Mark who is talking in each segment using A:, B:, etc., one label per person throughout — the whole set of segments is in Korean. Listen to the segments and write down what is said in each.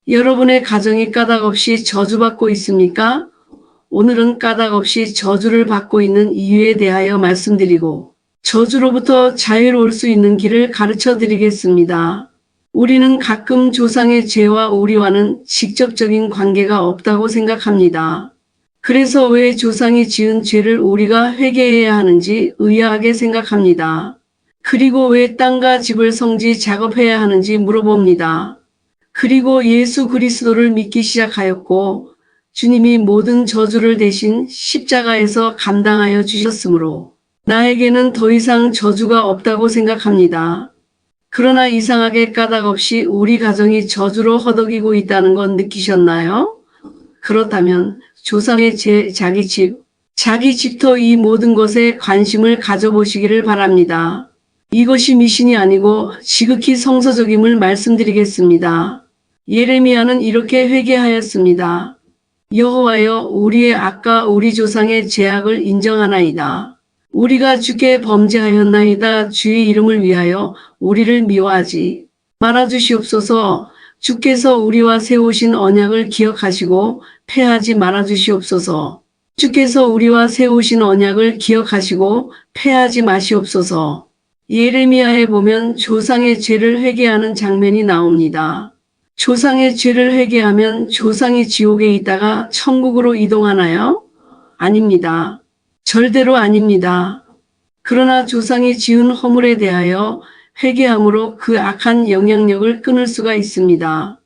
A: 여러분의 가정이 까닭 없이 저주받고 있습니까? 오늘은 까닭 없이 저주를 받고 있는 이유에 대하여 말씀드리고 저주로부터 자유로울 수 있는 길을 가르쳐 드리겠습니다. 우리는 가끔 조상의 죄와 우리와는 직접적인 관계가 없다고 생각합니다. 그래서 왜 조상이 지은 죄를 우리가 회개해야 하는지 의아하게 생각합니다. 그리고 왜 땅과 집을 성지 작업해야 하는지 물어봅니다. 그리고 예수 그리스도를 믿기 시작하였고 주님이 모든 저주를 대신 십자가에서 감당하여 주셨으므로 나에게는 더 이상 저주가 없다고 생각합니다. 그러나 이상하게 까닭 없이 우리 가정이 저주로 허덕이고 있다는 건 느끼셨나요? 그렇다면 조상의 죄, 자기 집터 이 모든 것에 관심을 가져보시기를 바랍니다. 이것이 미신이 아니고 지극히 성서적임을 말씀드리겠습니다. 예레미야는 이렇게 회개하였습니다. 여호와여, 우리의 악과 우리 조상의 죄악을 인정하나이다. 우리가 주께 범죄하였나이다. 주의 이름을 위하여 우리를 미워하지 말아주시옵소서. 주께서 우리와 세우신 언약을 기억하시고 패하지 말아주시옵소서. 주께서 우리와 세우신 언약을 기억하시고 패하지 마시옵소서. 예레미야에 보면 조상의 죄를 회개하는 장면이 나옵니다. 조상의 죄를 회개하면 조상이 지옥에 있다가 천국으로 이동하나요? 아닙니다. 절대로 아닙니다. 그러나 조상이 지은 허물에 대하여 회개함으로 그 악한 영향력을 끊을 수가 있습니다.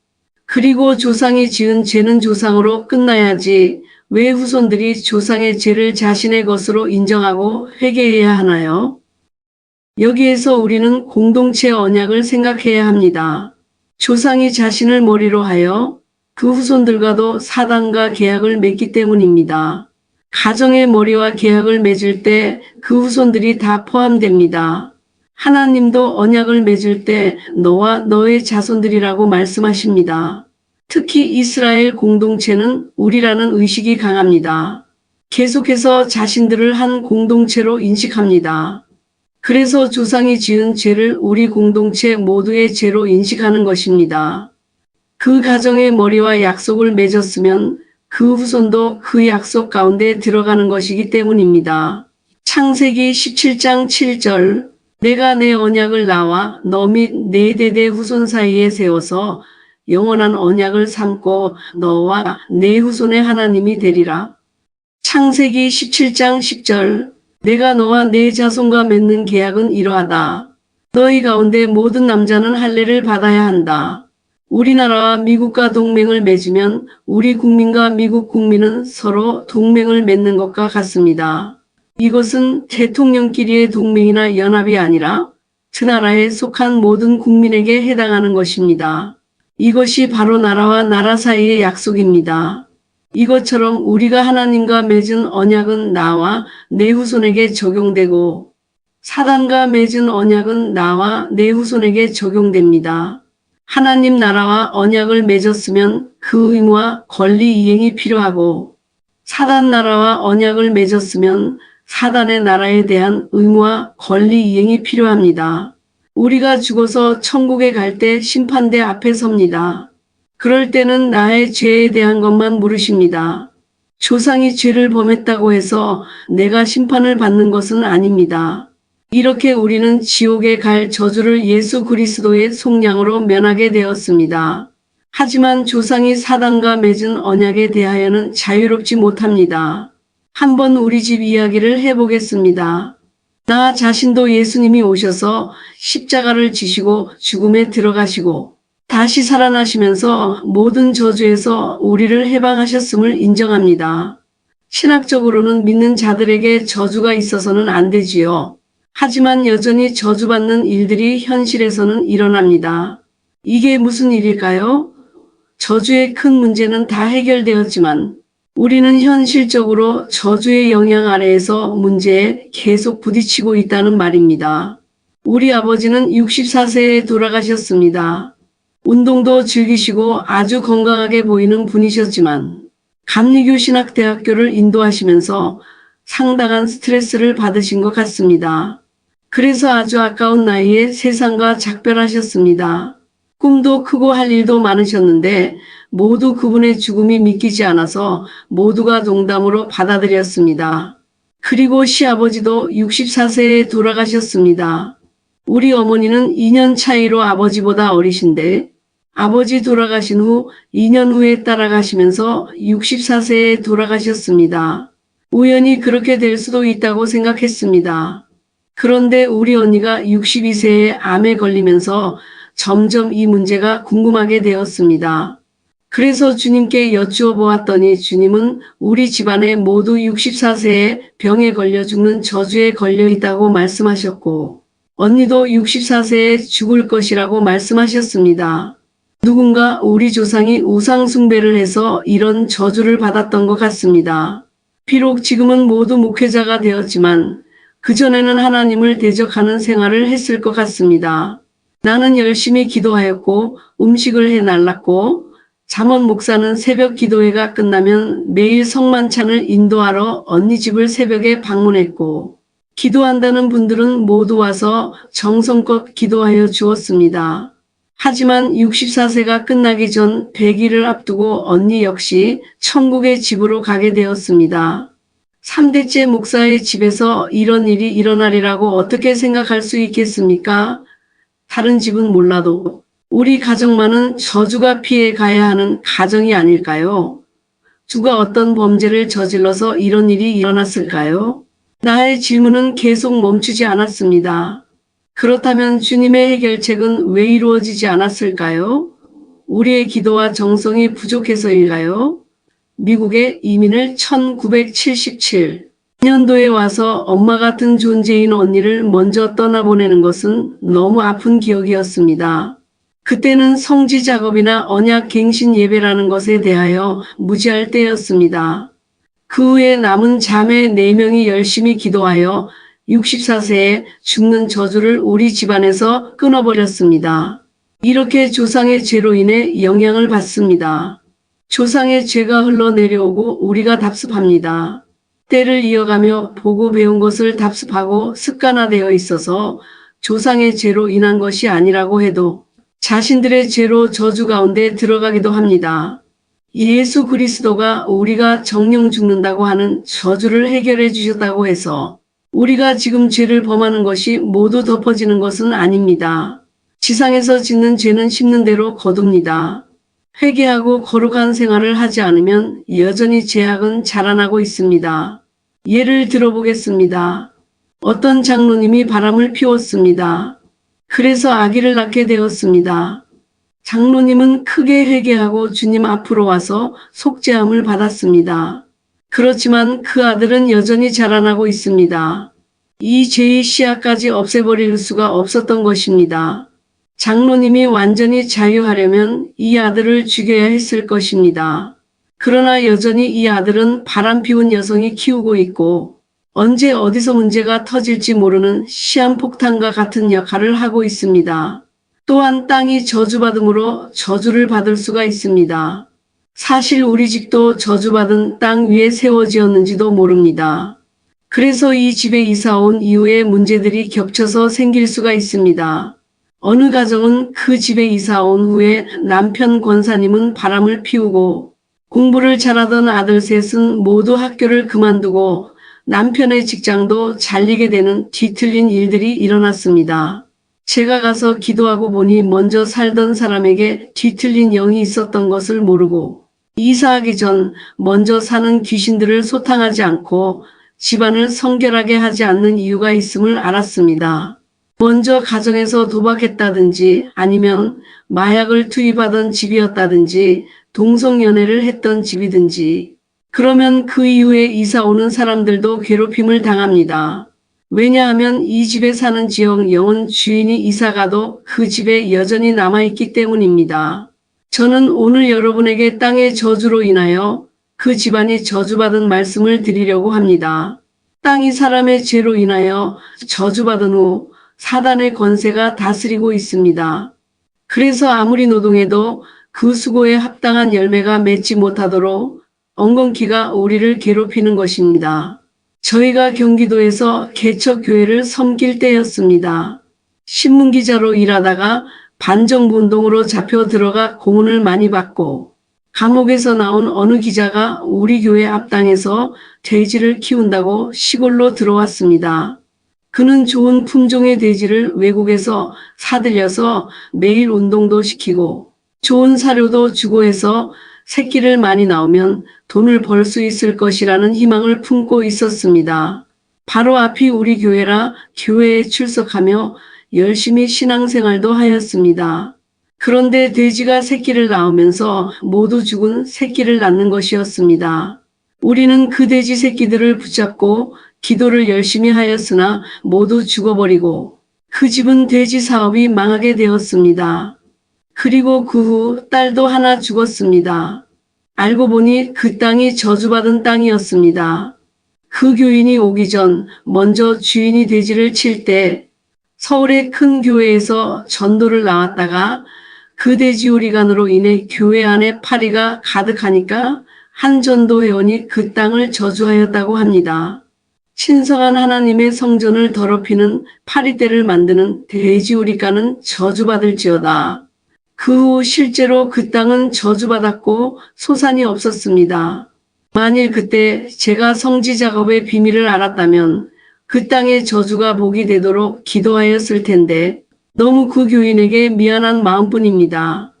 A: 그리고 조상이 지은 죄는 조상으로 끝나야지 왜 후손들이 조상의 죄를 자신의 것으로 인정하고 회개해야 하나요? 여기에서 우리는 공동체 언약을 생각해야 합니다. 조상이 자신을 머리로 하여 그 후손들과도 사단과 계약을 맺기 때문입니다. 가정의 머리와 계약을 맺을 때 그 후손들이 다 포함됩니다. 하나님도 언약을 맺을 때 너와 너의 자손들이라고 말씀하십니다. 특히 이스라엘 공동체는 우리라는 의식이 강합니다. 계속해서 자신들을 한 공동체로 인식합니다. 그래서 조상이 지은 죄를 우리 공동체 모두의 죄로 인식하는 것입니다. 그 가정의 머리와 약속을 맺었으면 그 후손도 그 약속 가운데 들어가는 것이기 때문입니다. 창세기 17장 7절 내가 내 언약을 나와 너 및 네 대대 후손 사이에 세워서 영원한 언약을 삼고 너와 네 후손의 하나님이 되리라. 창세기 17장 10절 내가 너와 네 자손과 맺는 계약은 이러하다. 너희 가운데 모든 남자는 할례를 받아야 한다. 우리나라와 미국과 동맹을 맺으면 우리 국민과 미국 국민은 서로 동맹을 맺는 것과 같습니다. 이것은 대통령끼리의 동맹이나 연합이 아니라 그 나라에 속한 모든 국민에게 해당하는 것입니다. 이것이 바로 나라와 나라 사이의 약속입니다. 이것처럼 우리가 하나님과 맺은 언약은 나와 내 후손에게 적용되고 사단과 맺은 언약은 나와 내 후손에게 적용됩니다. 하나님 나라와 언약을 맺었으면 그 의무와 권리 이행이 필요하고 사단 나라와 언약을 맺었으면 사단의 나라에 대한 의무와 권리 이행이 필요합니다. 우리가 죽어서 천국에 갈 때 심판대 앞에 섭니다. 그럴 때는 나의 죄에 대한 것만 물으십니다. 조상이 죄를 범했다고 해서 내가 심판을 받는 것은 아닙니다. 이렇게 우리는 지옥에 갈 저주를 예수 그리스도의 속량으로 면하게 되었습니다. 하지만 조상이 사단과 맺은 언약에 대하여는 자유롭지 못합니다. 한번 우리 집 이야기를 해보겠습니다. 나 자신도 예수님이 오셔서 십자가를 지시고 죽음에 들어가시고 다시 살아나시면서 모든 저주에서 우리를 해방하셨음을 인정합니다. 신학적으로는 믿는 자들에게 저주가 있어서는 안 되지요. 하지만 여전히 저주받는 일들이 현실에서는 일어납니다. 이게 무슨 일일까요? 저주의 큰 문제는 다 해결되었지만 우리는 현실적으로 저주의 영향 아래에서 문제에 계속 부딪히고 있다는 말입니다. 우리 아버지는 64세에 돌아가셨습니다. 운동도 즐기시고 아주 건강하게 보이는 분이셨지만 감리교 신학대학교를 인도하시면서 상당한 스트레스를 받으신 것 같습니다. 그래서 아주 아까운 나이에 세상과 작별하셨습니다. 꿈도 크고 할 일도 많으셨는데 모두 그분의 죽음이 믿기지 않아서 모두가 농담으로 받아들였습니다. 그리고 시아버지도 64세에 돌아가셨습니다. 우리 어머니는 2년 차이로 아버지보다 어리신데 아버지 돌아가신 후 2년 후에 따라가시면서 64세에 돌아가셨습니다. 우연히 그렇게 될 수도 있다고 생각했습니다. 그런데 우리 언니가 62세에 암에 걸리면서 점점 이 문제가 궁금하게 되었습니다. 그래서 주님께 여쭈어 보았더니 주님은 우리 집안에 모두 64세에 병에 걸려 죽는 저주에 걸려 있다고 말씀하셨고 언니도 64세에 죽을 것이라고 말씀하셨습니다. 누군가 우리 조상이 우상 숭배를 해서 이런 저주를 받았던 것 같습니다. 비록 지금은 모두 목회자가 되었지만 그전에는 하나님을 대적하는 생활을 했을 것 같습니다. 나는 열심히 기도하였고 음식을 해날랐고 잠언 목사는 새벽 기도회가 끝나면 매일 성만찬을 인도하러 언니 집을 새벽에 방문했고 기도한다는 분들은 모두 와서 정성껏 기도하여 주었습니다. 하지만 64세가 끝나기 전 100일을 앞두고 언니 역시 천국의 집으로 가게 되었습니다. 3대째 목사의 집에서 이런 일이 일어나리라고 어떻게 생각할 수 있겠습니까? 다른 집은 몰라도 우리 가정만은 저주가 피해 가야 하는 가정이 아닐까요? 누가 어떤 범죄를 저질러서 이런 일이 일어났을까요? 나의 질문은 계속 멈추지 않았습니다. 그렇다면 주님의 해결책은 왜 이루어지지 않았을까요? 우리의 기도와 정성이 부족해서일까요? 미국에 이민을 1977년도에 와서 엄마 같은 존재인 언니를 먼저 떠나보내는 것은 너무 아픈 기억이었습니다. 그때는 성지 작업이나 언약 갱신 예배라는 것에 대하여 무지할 때였습니다. 그 후에 남은 자매 4명이 열심히 기도하여 64세에 죽는 저주를 우리 집안에서 끊어버렸습니다. 이렇게 조상의 죄로 인해 영향을 받습니다. 조상의 죄가 흘러내려오고 우리가 답습합니다. 때를 이어가며 보고 배운 것을 답습하고 습관화되어 있어서 조상의 죄로 인한 것이 아니라고 해도 자신들의 죄로 저주 가운데 들어가기도 합니다. 예수 그리스도가 우리가 정령 죽는다고 하는 저주를 해결해 주셨다고 해서 우리가 지금 죄를 범하는 것이 모두 덮어지는 것은 아닙니다. 지상에서 짓는 죄는 씹는 대로 거둡니다. 회개하고 거룩한 생활을 하지 않으면 여전히 죄악은 자라나고 있습니다. 예를 들어보겠습니다. 어떤 장로님이 바람을 피웠습니다. 그래서 아기를 낳게 되었습니다. 장로님은 크게 회개하고 주님 앞으로 와서 속죄함을 받았습니다. 그렇지만 그 아들은 여전히 자라나고 있습니다. 이 죄의 씨앗까지 없애버릴 수가 없었던 것입니다. 장로님이 완전히 자유하려면 이 아들을 죽여야 했을 것입니다. 그러나 여전히 이 아들은 바람 피운 여성이 키우고 있고 언제 어디서 문제가 터질지 모르는 시한폭탄과 같은 역할을 하고 있습니다. 또한 땅이 저주받음으로 저주를 받을 수가 있습니다. 사실 우리 집도 저주받은 땅 위에 세워지었는지도 모릅니다. 그래서 이 집에 이사온 이후에 문제들이 겹쳐서 생길 수가 있습니다. 어느 가정은 그 집에 이사온 후에 남편 권사님은 바람을 피우고 공부를 잘하던 아들 셋은 모두 학교를 그만두고 남편의 직장도 잘리게 되는 뒤틀린 일들이 일어났습니다. 제가 가서 기도하고 보니 먼저 살던 사람에게 뒤틀린 영이 있었던 것을 모르고 이사하기 전 먼저 사는 귀신들을 소탕하지 않고 집안을 성결하게 하지 않는 이유가 있음을 알았습니다. 먼저 가정에서 도박했다든지 아니면 마약을 투입하던 집이었다든지 동성연애를 했던 집이든지 그러면 그 이후에 이사 오는 사람들도 괴롭힘을 당합니다. 왜냐하면 이 집에 사는 지역 영혼 주인이 이사가도 그 집에 여전히 남아있기 때문입니다. 저는 오늘 여러분에게 땅의 저주로 인하여 그 집안이 저주받은 말씀을 드리려고 합니다. 땅이 사람의 죄로 인하여 저주받은 후 사단의 권세가 다스리고 있습니다. 그래서 아무리 노동해도 그 수고에 합당한 열매가 맺지 못하도록 엉겅퀴가 우리를 괴롭히는 것입니다. 저희가 경기도에서 개척교회를 섬길 때였습니다. 신문기자로 일하다가 반정부 운동으로 잡혀 들어가 고문을 많이 받고 감옥에서 나온 어느 기자가 우리 교회 앞당에서 돼지를 키운다고 시골로 들어왔습니다. 그는 좋은 품종의 돼지를 외국에서 사들여서 매일 운동도 시키고 좋은 사료도 주고 해서 새끼를 많이 낳으면 돈을 벌 수 있을 것이라는 희망을 품고 있었습니다. 바로 앞이 우리 교회라 교회에 출석하며 열심히 신앙생활도 하였습니다. 그런데 돼지가 새끼를 낳으면서 모두 죽은 새끼를 낳는 것이었습니다. 우리는 그 돼지 새끼들을 붙잡고 기도를 열심히 하였으나 모두 죽어버리고 그 집은 돼지 사업이 망하게 되었습니다. 그리고 그 후 딸도 하나 죽었습니다. 알고 보니 그 땅이 저주받은 땅이었습니다. 그 교인이 오기 전 먼저 주인이 돼지를 칠 때 서울의 큰 교회에서 전도를 나왔다가 그 돼지우리간으로 인해 교회 안에 파리가 가득하니까 한 전도 회원이 그 땅을 저주하였다고 합니다. 신성한 하나님의 성전을 더럽히는 파리떼를 만드는 돼지우리간은 저주받을지어다. 그 후 실제로 그 땅은 저주받았고 소산이 없었습니다. 만일 그때 제가 성지 작업의 비밀을 알았다면 그 땅의 저주가 복이 되도록 기도하였을 텐데 너무 그 교인에게 미안한 마음뿐입니다.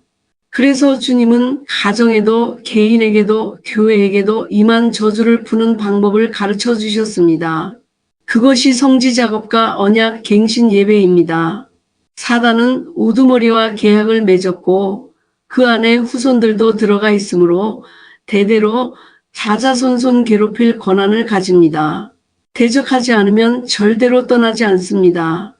A: 그래서 주님은 가정에도 개인에게도 교회에게도 임한 저주를 푸는 방법을 가르쳐 주셨습니다. 그것이 성지 작업과 언약 갱신 예배입니다. 사단은 우두머리와 계약을 맺었고 그 안에 후손들도 들어가 있으므로 대대로 자자손손 괴롭힐 권한을 가집니다. 대적하지 않으면 절대로 떠나지 않습니다.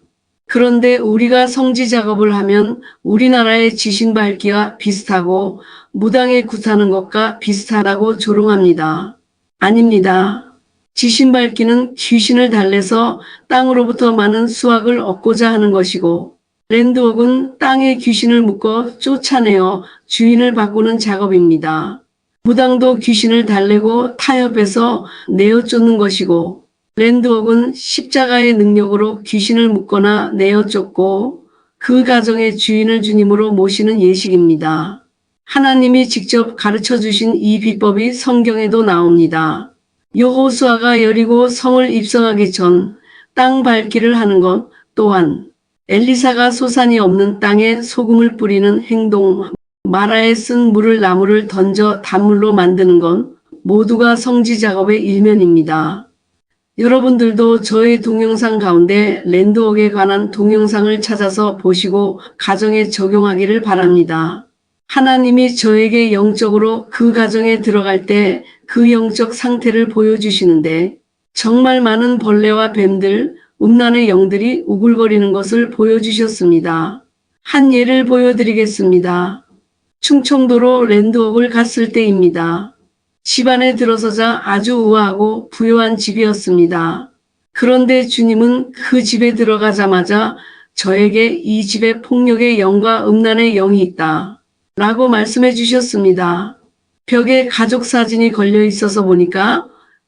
A: 그런데 우리가 성지 작업을 하면 우리나라의 지신 밟기와 비슷하고 무당에 굿하는 것과 비슷하다고 조롱합니다. 아닙니다. 지신 밟기는 귀신을 달래서 땅으로부터 많은 수확을 얻고자 하는 것이고 랜드웍은 땅에 귀신을 묶어 쫓아내어 주인을 바꾸는 작업입니다. 무당도 귀신을 달래고 타협해서 내어 쫓는 것이고 랜드웍은 십자가의 능력으로 귀신을 묶거나 내어 쫓고 그 가정의 주인을 주님으로 모시는 예식입니다. 하나님이 직접 가르쳐 주신 이 비법이 성경에도 나옵니다. 여호수아가 여리고 성을 입성하기 전 땅 밟기를 하는 것 또한 엘리사가 소산이 없는 땅에 소금을 뿌리는 행동, 마라에 쓴 물을 나무를 던져 단물로 만드는 건 모두가 성지 작업의 일면입니다. 여러분들도 저의 동영상 가운데 랜드웍에 관한 동영상을 찾아서 보시고 가정에 적용하기를 바랍니다. 하나님이 저에게 영적으로 그 가정에 들어갈 때 그 영적 상태를 보여주시는데 정말 많은 벌레와 뱀들, 음란의 영들이 우글거리는 것을 보여주셨습니다. 한 예를 보여드리겠습니다. 충청도로 랜드웍을 갔을 때입니다. 집 안에 들어서자 아주 우아하고 부유한 집이었습니다. 그런데 주님은 그 집에 들어가자마자 저에게 이 집에 폭력의 영과 음란의 영이 있다 라고 말씀해 주셨습니다. 벽에 가족 사진이 걸려 있어서 보니까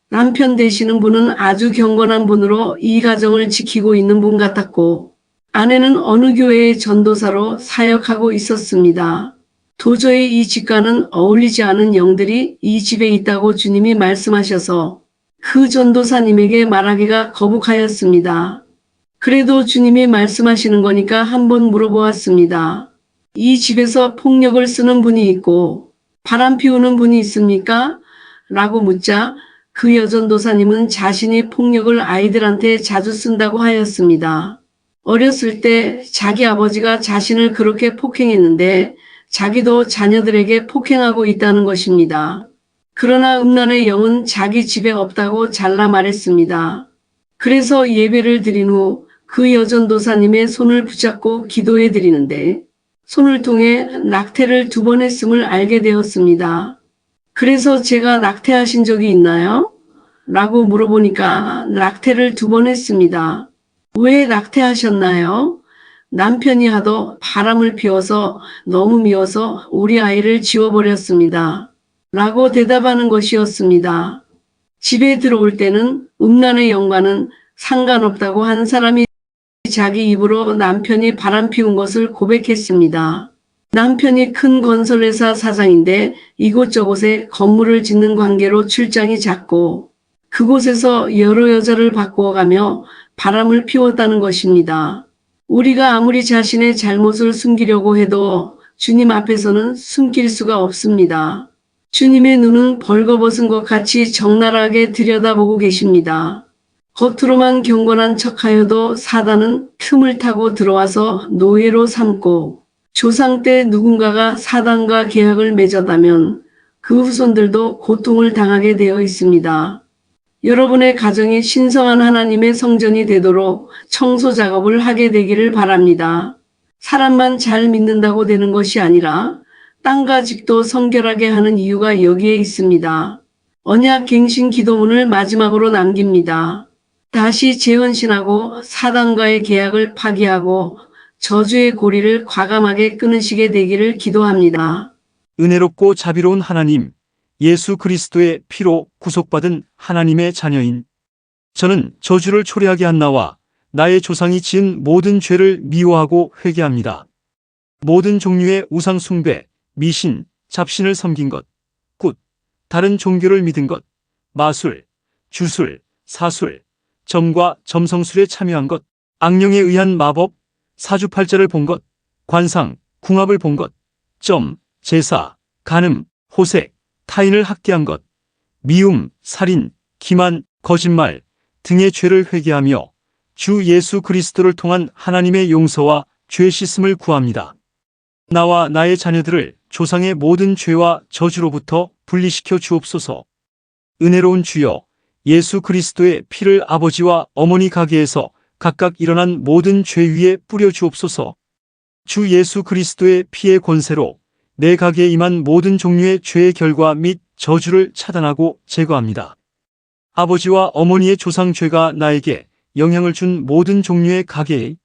A: 남편 되시는 분은 아주 경건한 분으로 이 가정을 지키고 있는 분 같았고 아내는 어느 교회의 전도사로 사역하고 있었습니다. 도저히 이 집과는 어울리지 않은 영들이 이 집에 있다고 주님이 말씀하셔서 그 전도사님에게 말하기가 거북하였습니다. 그래도 주님이 말씀하시는 거니까 한번 물어보았습니다. 이 집에서 폭력을 쓰는 분이 있고 바람 피우는 분이 있습니까? 라고 묻자 그 여전도사님은 자신이 폭력을 아이들한테 자주 쓴다고 하였습니다. 어렸을 때 자기 아버지가 자신을 그렇게 폭행했는데 자기도 자녀들에게 폭행하고 있다는 것입니다. 그러나 음란의 영은 자기 집에 없다고 잘라 말했습니다. 그래서 예배를 드린 후 그 여전도사님의 손을 붙잡고 기도해 드리는데 손을 통해 낙태를 2번 했음을 알게 되었습니다. 그래서 제가 낙태하신 적이 있나요? 라고 물어보니까 낙태를 2번 했습니다. 왜 낙태하셨나요? 남편이 하도 바람을 피워서 너무 미워서 우리 아이를 지워버렸습니다. 라고 대답하는 것이었습니다. 집에 들어올 때는 음란의 영과는 상관없다고 한 사람이 자기 입으로 남편이 바람피운 것을 고백했습니다. 남편이 큰 건설회사 사장인데 이곳저곳에 건물을 짓는 관계로 출장이 잦고 그곳에서 여러 여자를 바꾸어가며 바람을 피웠다는 것입니다. 우리가 아무리 자신의 잘못을 숨기려고 해도 주님 앞에서는 숨길 수가 없습니다. 주님의 눈은 벌거벗은 것 같이 적나라하게 들여다보고 계십니다. 겉으로만 경건한 척하여도 사단은 틈을 타고 들어와서 노예로 삼고 조상 때 누군가가 사단과 계약을 맺었다면 그 후손들도 고통을 당하게 되어 있습니다. 여러분의 가정이 신성한 하나님의 성전이 되도록 청소 작업을 하게 되기를 바랍니다. 사람만 잘 믿는다고 되는 것이 아니라 땅과 집도 성결하게 하는 이유가 여기에 있습니다. 언약 갱신 기도문을 마지막으로 남깁니다. 다시 재헌신하고 사단과의 계약을 파기하고 저주의 고리를 과감하게 끊으시게 되기를 기도합니다.
B: 은혜롭고 자비로운 하나님, 예수 그리스도의 피로 구속받은 하나님의 자녀인 저는 저주를 초래하게 한 나와 나의 조상이 지은 모든 죄를 미워하고 회개합니다. 모든 종류의 우상 숭배, 미신, 잡신을 섬긴 것, 굿, 다른 종교를 믿은 것, 마술, 주술, 사술, 점과 점성술에 참여한 것, 악령에 의한 마법, 사주팔자를 본 것, 관상, 궁합을 본 것, 점, 제사, 간음, 호색, 타인을 학대한 것, 미움, 살인, 기만, 거짓말 등의 죄를 회개하며 주 예수 그리스도를 통한 하나님의 용서와 죄 씻음을 구합니다. 나와 나의 자녀들을 조상의 모든 죄와 저주로부터 분리시켜 주옵소서. 은혜로운 주여, 예수 그리스도의 피를 아버지와 어머니 가게에서 각각 일어난 모든 죄 위에 뿌려 주옵소서. 주 예수 그리스도의 피의 권세로 내 가게에 임한 모든 종류의 죄의 결과 및 저주를 차단하고 제거합니다. 아버지와 어머니의 조상 죄가 나에게 영향을 준 모든 종류의 가계의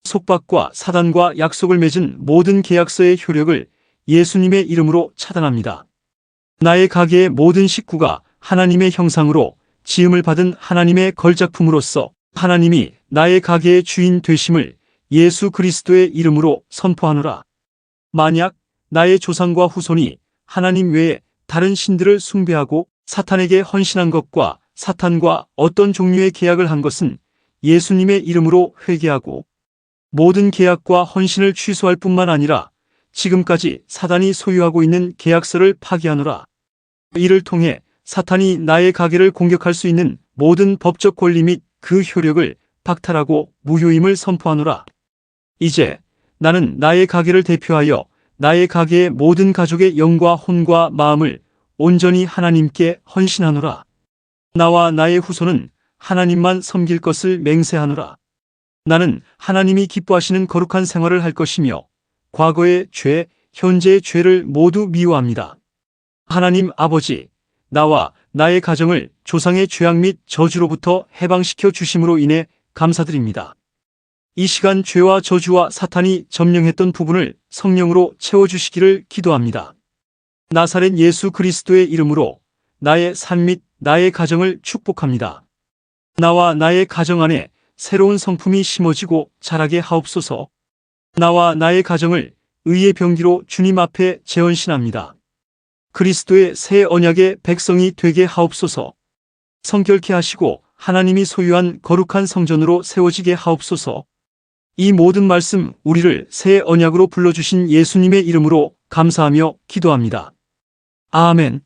B: 속박과 사단과 약속을 맺은 모든 계약서의 효력을 예수님의 이름으로 차단합니다. 나의 가계의 모든 식구가 하나님의 형상으로 지음을 받은 하나님의 걸작품으로서 하나님이 나의 가계의 주인 되심을 예수 그리스도의 이름으로 선포하노라. 만약 나의 조상과 후손이 하나님 외에 다른 신들을 숭배하고 사탄에게 헌신한 것과 사탄과 어떤 종류의 계약을 한 것은 예수님의 이름으로 회개하고 모든 계약과 헌신을 취소할 뿐만 아니라 지금까지 사단이 소유하고 있는 계약서를 파기하노라. 이를 통해 사탄이 나의 가계를 공격할 수 있는 모든 법적 권리 및 그 효력을 박탈하고 무효임을 선포하노라. 이제 나는 나의 가계를 대표하여 나의 가계의 모든 가족의 영과 혼과 마음을 온전히 하나님께 헌신하노라. 나와 나의 후손은 하나님만 섬길 것을 맹세하노라. 나는 하나님이 기뻐하시는 거룩한 생활을 할 것이며 과거의 죄, 현재의 죄를 모두 미워합니다. 하나님 아버지, 나와 나의 가정을 조상의 죄악 및 저주로부터 해방시켜 주심으로 인해 감사드립니다. 이 시간 죄와 저주와 사탄이 점령했던 부분을 성령으로 채워주시기를 기도합니다. 나사렛 예수 그리스도의 이름으로 나의 삶 및 나의 가정을 축복합니다. 나와 나의 가정 안에 새로운 성품이 심어지고 자라게 하옵소서. 나와 나의 가정을 의의 병기로 주님 앞에 재헌신합니다. 그리스도의 새 언약의 백성이 되게 하옵소서. 성결케 하시고 하나님이 소유한 거룩한 성전으로 세워지게 하옵소서. 이 모든 말씀 우리를 새 언약으로 불러주신 예수님의 이름으로 감사하며 기도합니다. 아멘.